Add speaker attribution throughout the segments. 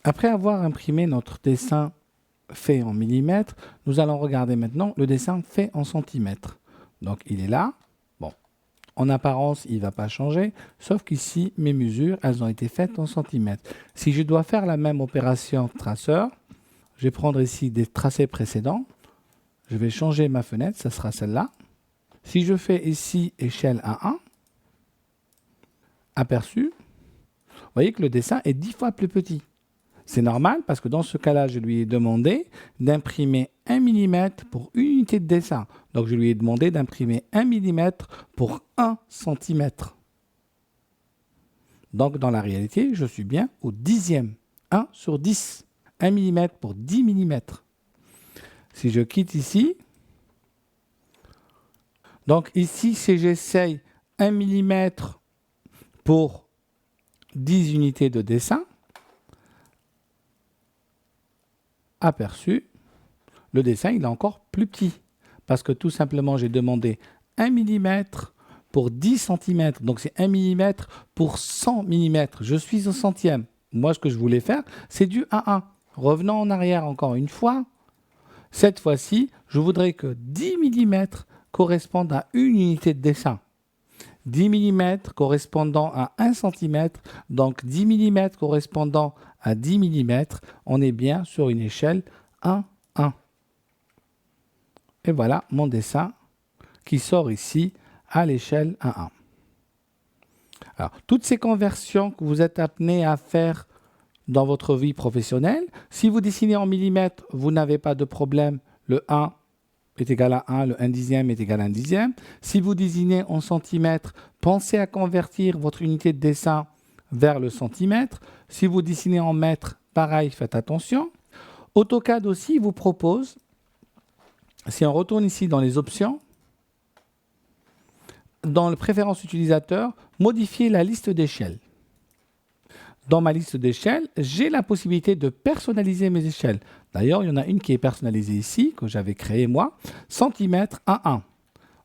Speaker 1: Après avoir imprimé notre dessin fait en millimètres, nous allons regarder maintenant le dessin fait en centimètres. Donc il est là. Bon, en apparence, il ne va pas changer, sauf qu'ici, mes mesures, elles ont été faites en centimètres. Si je dois faire la même opération traceur, je vais prendre ici des tracés précédents. Je vais changer ma fenêtre, ça sera celle-là. Si je fais ici échelle à 1, aperçu, vous voyez que le dessin est 10 fois plus petit. C'est normal parce que dans ce cas-là, je lui ai demandé d'imprimer 1 mm pour une unité de dessin. Donc je lui ai demandé d'imprimer 1 mm pour 1 cm. Donc dans la réalité, je suis bien au dixième. 1 sur 10. 1 mm pour 10 mm. Si je quitte ici, donc ici, si j'essaye 1 mm pour 10 unités de dessin, aperçu, le dessin il est encore plus petit. Parce que tout simplement, j'ai demandé 1 mm pour 10 cm. Donc c'est 1 mm pour 100 mm. Je suis au centième. Moi, ce que je voulais faire, c'est du 1,1. Revenons en arrière encore une fois. Cette fois-ci, je voudrais que 10 mm correspondent à une unité de dessin. 10 mm correspondant à 1 cm, donc 10 mm correspondant à 10 mm, on est bien sur une échelle 1, 1. Et voilà mon dessin qui sort ici à l'échelle 1, 1. Alors, toutes ces conversions que vous êtes amenés à faire dans votre vie professionnelle, si vous dessinez en millimètres, vous n'avez pas de problème, le 1 est égal à 1, le 1 dixième est égal à 1 dixième. Si vous dessinez en centimètres, pensez à convertir votre unité de dessin vers le centimètre. Si vous dessinez en mètres, pareil, faites attention. AutoCAD aussi vous propose, si on retourne ici dans les options, dans les préférences utilisateurs, modifier la liste d'échelles. Dans ma liste d'échelles, j'ai la possibilité de personnaliser mes échelles. D'ailleurs, il y en a une qui est personnalisée ici, que j'avais créée moi, centimètres à 1.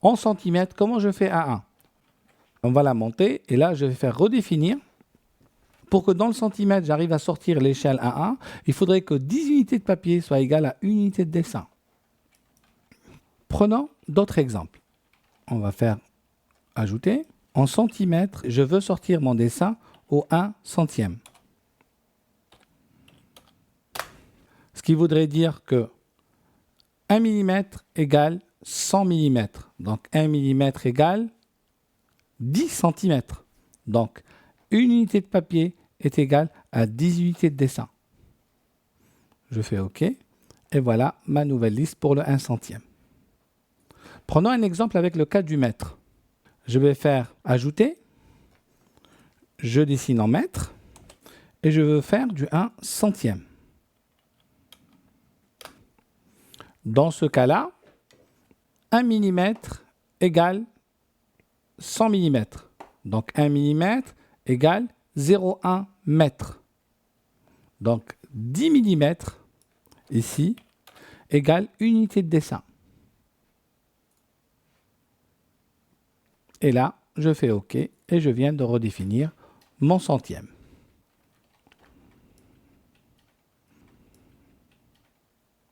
Speaker 1: En centimètres, comment je fais à 1? On va la monter, et là, je vais faire redéfinir. Pour que dans le centimètre, j'arrive à sortir l'échelle à 1, il faudrait que 10 unités de papier soient égales à 1 unité de dessin. Prenons d'autres exemples. On va faire ajouter. En centimètres, je veux sortir mon dessin au 1 centième. Ce qui voudrait dire que 1 mm égale 100 mm. Donc 1 mm égale 10 cm. Donc une unité de papier est égale à 10 unités de dessin. Je fais OK. Et voilà ma nouvelle liste pour le 1 centième. Prenons un exemple avec le cas du mètre. Je vais faire ajouter. Je dessine en mètres. Et je veux faire du 1 centième. Dans ce cas-là, 1 mm égale 100 mm. Donc 1 mm égale 0,1 mètre. Donc 10 mm ici égale unité de dessin. Et là, je fais OK et je viens de redéfinir mon centième.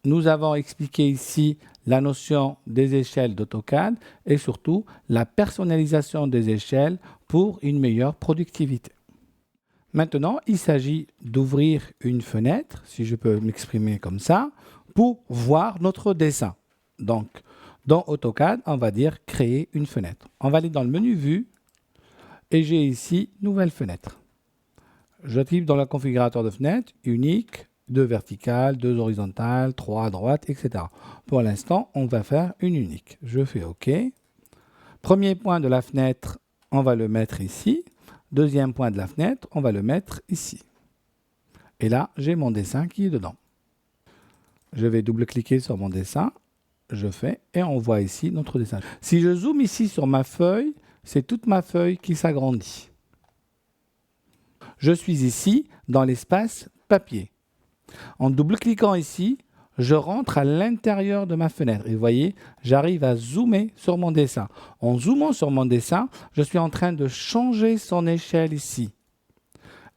Speaker 1: Nous avons expliqué ici la notion des échelles d'AutoCAD et surtout la personnalisation des échelles pour une meilleure productivité. Maintenant, il s'agit d'ouvrir une fenêtre, si je peux m'exprimer comme ça, pour voir notre dessin. Donc, dans AutoCAD, on va dire créer une fenêtre. On va aller dans le menu Vue et j'ai ici nouvelle fenêtre. Je clique dans le configurateur de fenêtre, unique, 2 verticales, 2 horizontales, 3 à droite, etc. Pour l'instant, on va faire une unique. Je fais OK. Premier point de la fenêtre, on va le mettre ici. Deuxième point de la fenêtre, on va le mettre ici. Et là, j'ai mon dessin qui est dedans. Je vais double-cliquer sur mon dessin. Je fais et on voit ici notre dessin. Si je zoome ici sur ma feuille, c'est toute ma feuille qui s'agrandit. Je suis ici dans l'espace papier. En double-cliquant ici, je rentre à l'intérieur de ma fenêtre. Et vous voyez, j'arrive à zoomer sur mon dessin. En zoomant sur mon dessin, je suis en train de changer son échelle ici.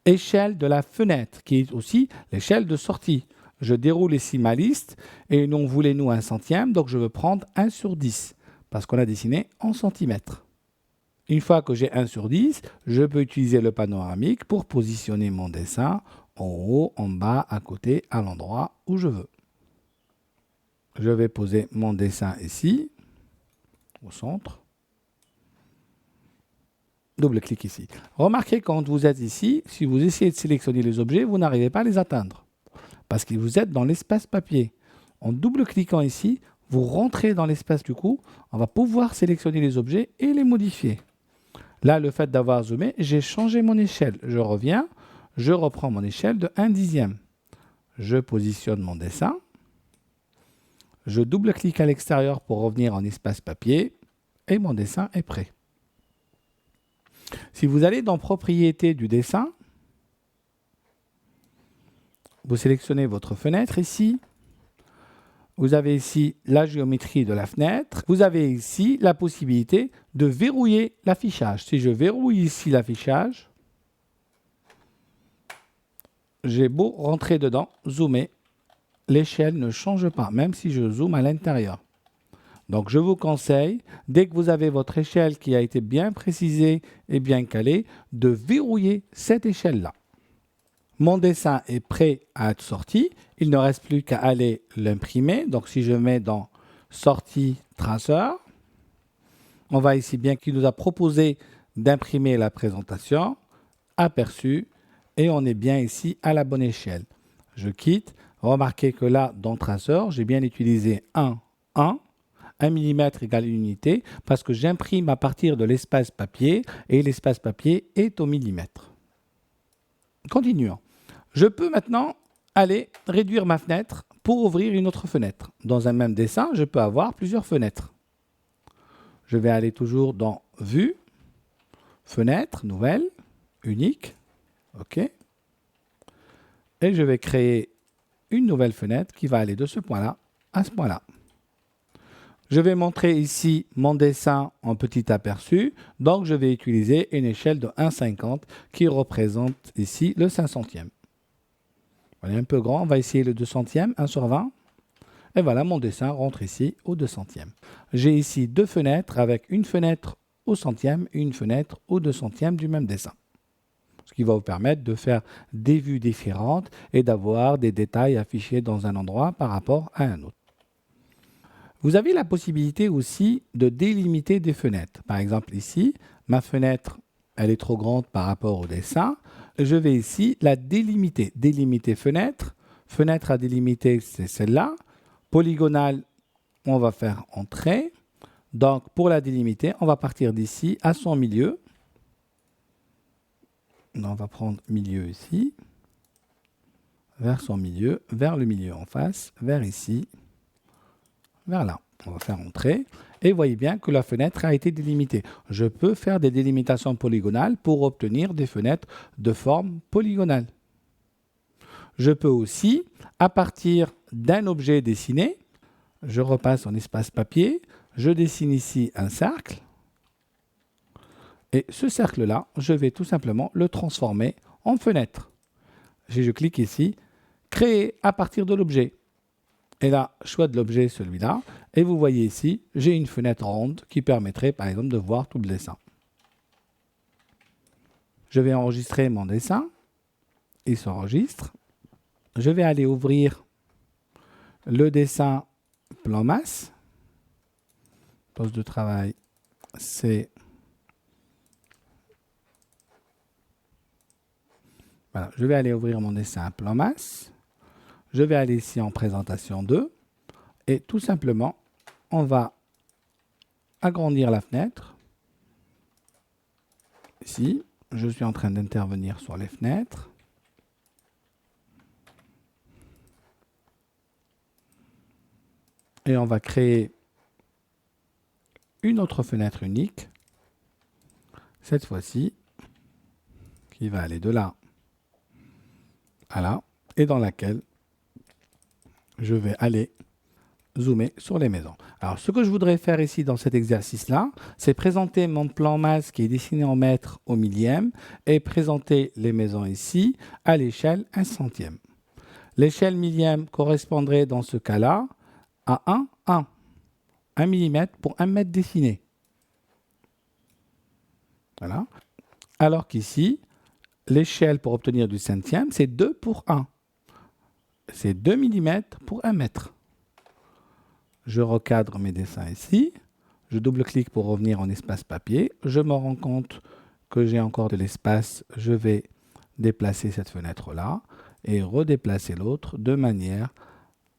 Speaker 1: échelle de la fenêtre, qui est aussi l'échelle de sortie. Je déroule ici ma liste et nous, on voulait nous 1 centième, donc je veux prendre 1 sur 10 parce qu'on a dessiné en centimètres. Une fois que j'ai 1 sur 10, je peux utiliser le panoramique pour positionner mon dessin en haut, en bas, à côté, à l'endroit où je veux. Je vais poser mon dessin ici, au centre. Double-clic ici. Remarquez quand vous êtes ici, si vous essayez de sélectionner les objets, vous n'arrivez pas à les atteindre. Parce que vous êtes dans l'espace papier. En double-cliquant ici, vous rentrez dans l'espace du coup, on va pouvoir sélectionner les objets et les modifier. Là, le fait d'avoir zoomé, j'ai changé mon échelle. Je reviens, je reprends mon échelle de 1/10. Je positionne mon dessin. Je double-clique à l'extérieur pour revenir en espace papier et mon dessin est prêt. Si vous allez dans Propriétés du dessin, vous sélectionnez votre fenêtre ici. Vous avez ici la géométrie de la fenêtre. Vous avez ici la possibilité de verrouiller l'affichage. Si je verrouille ici l'affichage, j'ai beau rentrer dedans, zoomer, l'échelle ne change pas, même si je zoome à l'intérieur. Donc je vous conseille, dès que vous avez votre échelle qui a été bien précisée et bien calée, de verrouiller cette échelle-là. Mon dessin est prêt à être sorti. Il ne reste plus qu'à aller l'imprimer. Donc si je mets dans Sortie traceur, on voit ici bien qu'il nous a proposé d'imprimer la présentation, aperçu, et on est bien ici à la bonne échelle. Je quitte. Remarquez que là, dans traceur, j'ai bien utilisé 1 mm égale une unité, parce que j'imprime à partir de l'espace papier, et l'espace papier est au millimètre. Continuons. Je peux maintenant aller réduire ma fenêtre pour ouvrir une autre fenêtre. Dans un même dessin, je peux avoir plusieurs fenêtres. Je vais aller toujours dans Vue, Fenêtre, Nouvelle, Unique. OK. Et je vais créer une nouvelle fenêtre qui va aller de ce point-là à ce point-là. Je vais montrer ici mon dessin en petit aperçu. Donc, je vais utiliser une échelle de 1,50 qui représente ici le 500e. On est un peu grand, on va essayer le 200e, 1 sur 20. Et voilà, mon dessin rentre ici au 200e. J'ai ici deux fenêtres avec une fenêtre au centième et une fenêtre au 200e du même dessin. Ce qui va vous permettre de faire des vues différentes et d'avoir des détails affichés dans un endroit par rapport à un autre. Vous avez la possibilité aussi de délimiter des fenêtres. Par exemple ici, ma fenêtre, elle est trop grande par rapport au dessin. Je vais ici la délimiter. Délimiter fenêtre. Fenêtre à délimiter, c'est celle-là. Polygonale, on va faire entrée. Donc pour la délimiter, on va partir d'ici à son milieu. On va prendre milieu ici. Vers son milieu, vers le milieu en face, vers ici. Vers là. On va faire entrer. Et voyez bien que la fenêtre a été délimitée. Je peux faire des délimitations polygonales pour obtenir des fenêtres de forme polygonale. Je peux aussi, à partir d'un objet dessiné, je repasse en espace papier, je dessine ici un cercle. Et ce cercle-là, je vais tout simplement le transformer en fenêtre. Si je clique ici, créer à partir de l'objet. Et là, choix de l'objet, celui-là. Et vous voyez ici, j'ai une fenêtre ronde qui permettrait, par exemple, de voir tout le dessin. Je vais enregistrer mon dessin. Il s'enregistre. Je vais aller ouvrir le dessin plan masse. Poste de travail, c'est... Voilà, je vais aller ouvrir mon dessin plan masse. Je vais aller ici en présentation 2. Et tout simplement, on va agrandir la fenêtre. Ici, je suis en train d'intervenir sur les fenêtres. Et on va créer une autre fenêtre unique. Cette fois-ci, qui va aller de là à là. Et dans laquelle je vais aller zoomer sur les maisons. Alors, ce que je voudrais faire ici dans cet exercice-là, c'est présenter mon plan masse qui est dessiné en mètres au millième et présenter les maisons ici à l'échelle 1 centième. L'échelle millième correspondrait dans ce cas-là à 1 millimètre pour 1 mètre dessiné. Voilà. Alors qu'ici, l'échelle pour obtenir du centième, c'est 2 pour 1. C'est 2 mm pour 1 mètre. Je recadre mes dessins ici. Je double-clique pour revenir en espace papier. Je me rends compte que j'ai encore de l'espace. Je vais déplacer cette fenêtre-là et redéplacer l'autre de manière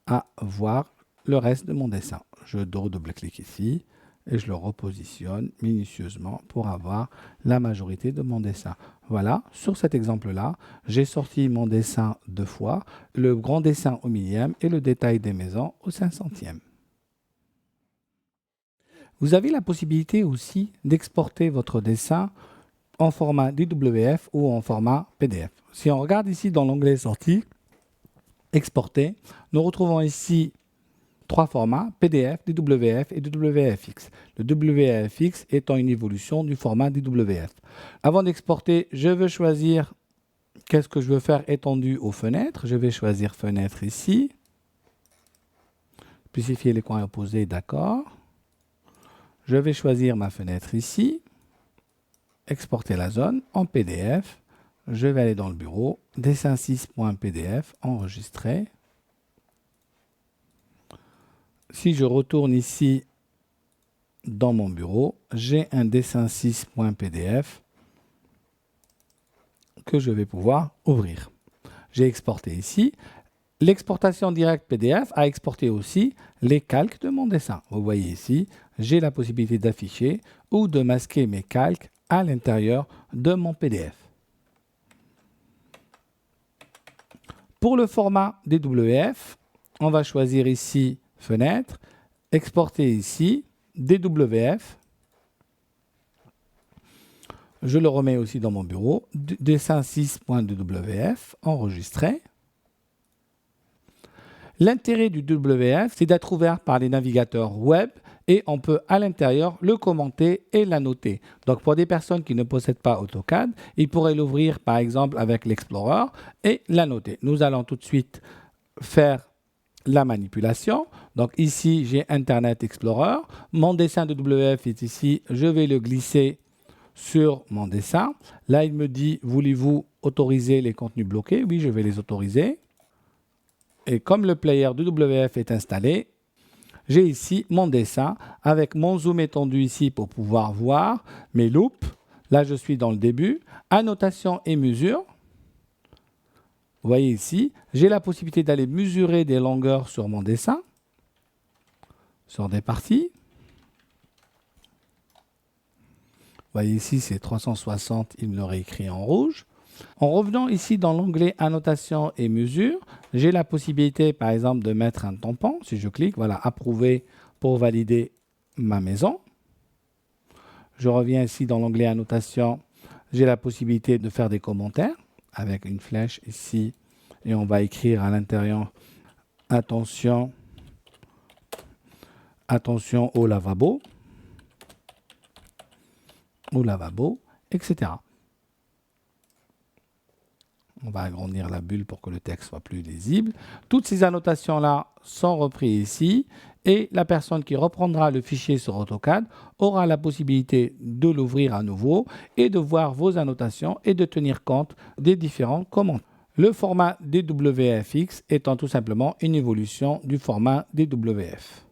Speaker 1: à voir le reste de mon dessin. Je double-clique ici et je le repositionne minutieusement pour avoir la majorité de mon dessin. Voilà, sur cet exemple-là, j'ai sorti mon dessin 2 fois, le grand dessin au millième et le détail des maisons au 5 centième. Vous avez la possibilité aussi d'exporter votre dessin en format DWF ou en format PDF. Si on regarde ici dans l'onglet Sortie, Exporter, nous retrouvons ici 3 formats, PDF, DWF et DWFX. Le WFX étant une évolution du format DWF. Avant d'exporter, je veux choisir qu'est-ce que je veux faire étendu aux fenêtres. Je vais choisir fenêtre ici. Spécifier les coins opposés, d'accord. Je vais choisir ma fenêtre ici. Exporter la zone en PDF. Je vais aller dans le bureau. Dessin 6.pdf, enregistrer. Si je retourne ici dans mon bureau, j'ai un dessin 6.pdf que je vais pouvoir ouvrir. J'ai exporté ici. L'exportation directe PDF a exporté aussi les calques de mon dessin. Vous voyez ici, j'ai la possibilité d'afficher ou de masquer mes calques à l'intérieur de mon PDF. Pour le format DWF, on va choisir ici Fenêtre, exporter ici, DWF. Je le remets aussi dans mon bureau, dessin 6.dwf, enregistrer. L'intérêt du WF, c'est d'être ouvert par les navigateurs web et on peut à l'intérieur le commenter et l'annoter. Donc pour des personnes qui ne possèdent pas AutoCAD, ils pourraient l'ouvrir par exemple avec l'Explorer et l'annoter. Nous allons tout de suite faire la manipulation. Donc ici, j'ai Internet Explorer. Mon dessin de WF est ici. Je vais le glisser sur mon dessin. Là, il me dit, voulez-vous autoriser les contenus bloqués? Oui, je vais les autoriser. Et comme le player de WF est installé, j'ai ici mon dessin avec mon zoom étendu ici pour pouvoir voir mes loupes. Là, je suis dans le début. Annotation et mesure. Vous voyez ici, j'ai la possibilité d'aller mesurer des longueurs sur mon dessin, sur des parties. Vous voyez ici, c'est 360, il me l'aurait écrit en rouge. En revenant ici dans l'onglet Annotation et mesure, j'ai la possibilité, par exemple, de mettre un tampon. Si je clique, voilà, approuver pour valider ma maison. Je reviens ici dans l'onglet Annotation. J'ai la possibilité de faire des commentaires avec une flèche ici. Et on va écrire à l'intérieur attention, attention au lavabo, etc. On va agrandir la bulle pour que le texte soit plus lisible. Toutes ces annotations-là sont reprises ici et la personne qui reprendra le fichier sur AutoCAD aura la possibilité de l'ouvrir à nouveau et de voir vos annotations et de tenir compte des différents commentaires. Le format DWFX étant tout simplement une évolution du format DWF.